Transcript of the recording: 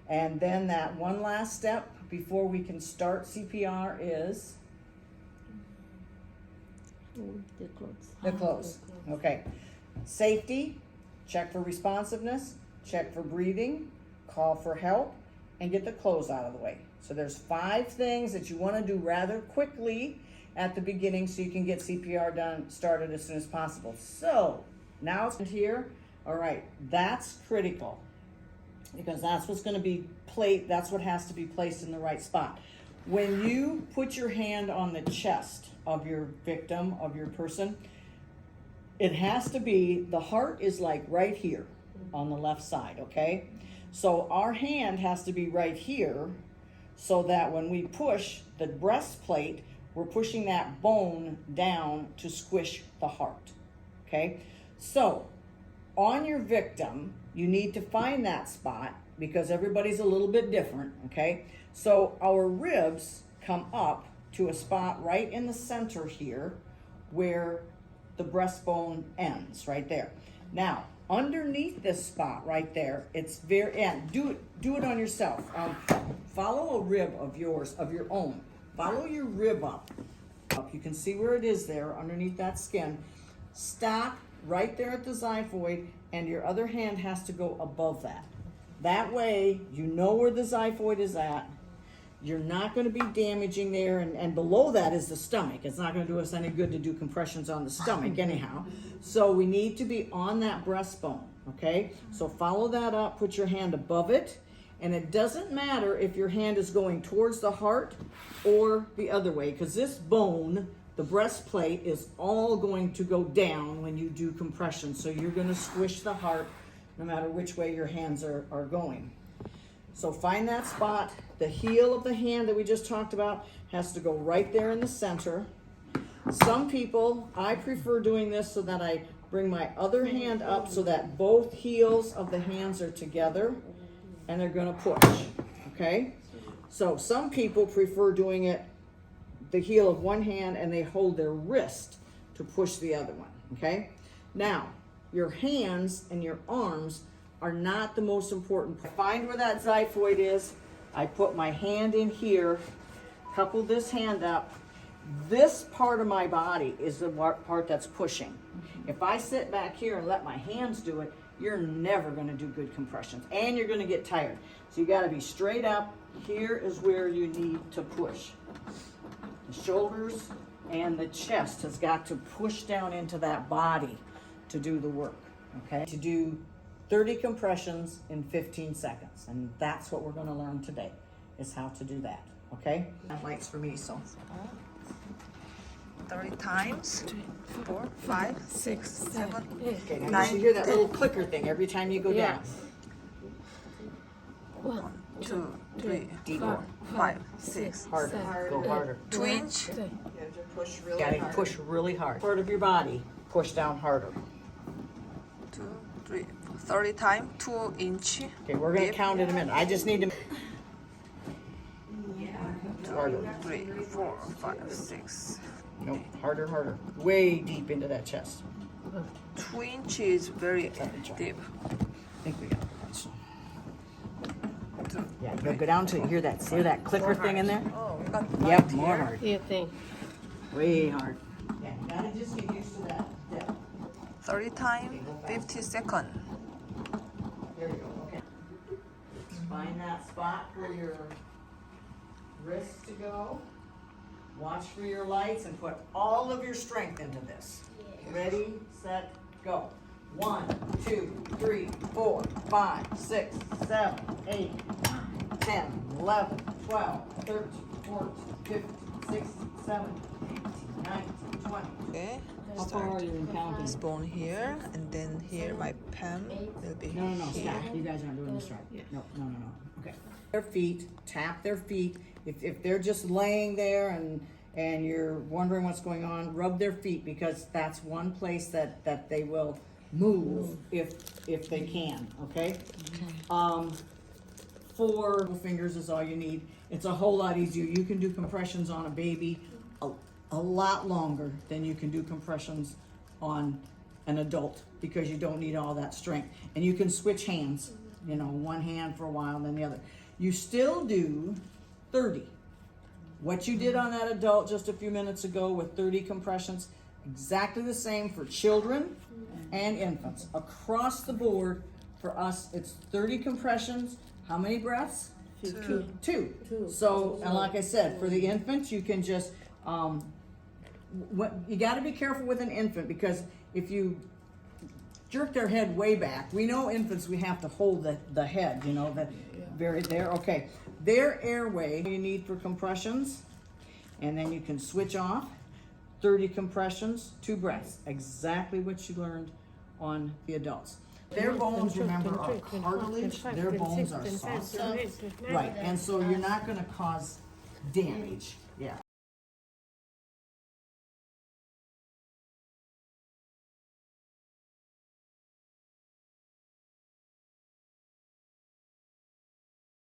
And then that one last step before we can start CPR is The clothes. the close. Okay. Safety, check for responsiveness, check for breathing, call for help, and get the clothes out of the way. So there's 5 things that you want to do rather quickly at the beginning so you can get CPR started as soon as possible. So now it's here. All right, that's critical because that's what's going to be that's what has to be placed in the right spot. When you put your hand on the chest of your victim, of your person, it has to be, the heart is like right here on the left side, okay? So our hand has to be right here so that when we push the breastplate, we're pushing that bone down to squish the heart, okay? So on your victim, you need to find that spot because everybody's a little bit different, okay? So our ribs come up to a spot right in the center here where the breastbone ends, right there. Now, underneath this spot right there, it's very, and do it on yourself. Follow a rib of yours, of your own. Follow your rib up. You can see where it is there underneath that skin. Stop right there at the xiphoid, and your other hand has to go above that. That way, you know where the xiphoid is at. You're not going to be damaging there, and below that is the stomach. It's not going to do us any good to do compressions on the stomach anyhow. So we need to be on that breastbone, okay? So follow that up, put your hand above it, and it doesn't matter if your hand is going towards the heart or the other way, because this bone, the breastplate, is all going to go down when you do compression. So you're going to squish the heart no matter which way your hands are going. So find that spot. The heel of the hand that we just talked about has to go right there in the center. Some people, I prefer doing this so that I bring my other hand up so that both heels of the hands are together and they're gonna push, okay? So some people prefer doing it the heel of one hand and they hold their wrist to push the other one, okay? Now, your hands and your arms are not the most important. Find where that xiphoid is. I put my hand in here, couple this hand up. This part of my body is the part that's pushing. If I sit back here and let my hands do it, you're never gonna do good compressions and you're gonna get tired. So you gotta be straight up. Here is where you need to push. The shoulders and the chest has got to push down into that body to do the work, okay? To do 30 compressions in 15 seconds. And that's what we're gonna learn today, is how to do that, okay? That lights for me, so. 30 times, 4, 5, 6, 7, Okay, now 9, you hear that little clicker thing every time you go down. 1, 2, 3, Deep. 4, 5, 6. Harder, go harder. 2 inch. You gotta push really hard. Part of your body, push down harder. 2, 3, 30 times, 2 inch. Okay, we're gonna count in a minute. I just need to. 2, 3, 4, 5, 6. Nope, harder, harder. Way deep into that chest. 2 inch is very deep. I think we got it. Yeah, you gotta go down to it. Hear that clicker thing in there? Oh, we got Yep, more hard. You think? Way hard. Yeah, you gotta just get used to that depth. 30 times, 50 seconds. There you go, okay. Find that spot for your wrist to go. Watch for your lights and put all of your strength into this. Ready, set, go. 1, 2, 3, 4, 5, 6, 7, 8, 9, 10, 11, 12, 13, 14, 15, 16, 17, 18, 19, 20. Okay. How far are you in counting? This bone here, and then here my pen will be No, here. stop. You guys aren't doing this right. No. Okay. Their feet, tap their feet. If they're just laying there and you're wondering what's going on, rub their feet because that's one place that they will move if they can, okay? 4 fingers is all you need. It's a whole lot easier. You can do compressions on a baby a lot longer than you can do compressions on an adult because you don't need all that strength. And you can switch hands. you know, one hand for a while, then the other. You still do 30. What you did on that adult just a few minutes ago with 30 compressions, exactly the same for children and infants. Across the board, for us, it's 30 compressions. How many breaths? Two. Two. So, and like I said, for the infants, you can just, you gotta be careful with an infant, because if you jerk their head way back, we know infants, we have to hold the head, you know, very there, okay. Their airway you need for compressions, and then you can switch off, 30 compressions, 2 breaths, exactly what you learned on the adults. Their bones, remember, are cartilage, their bones are soft. Right, and so you're not gonna cause damage.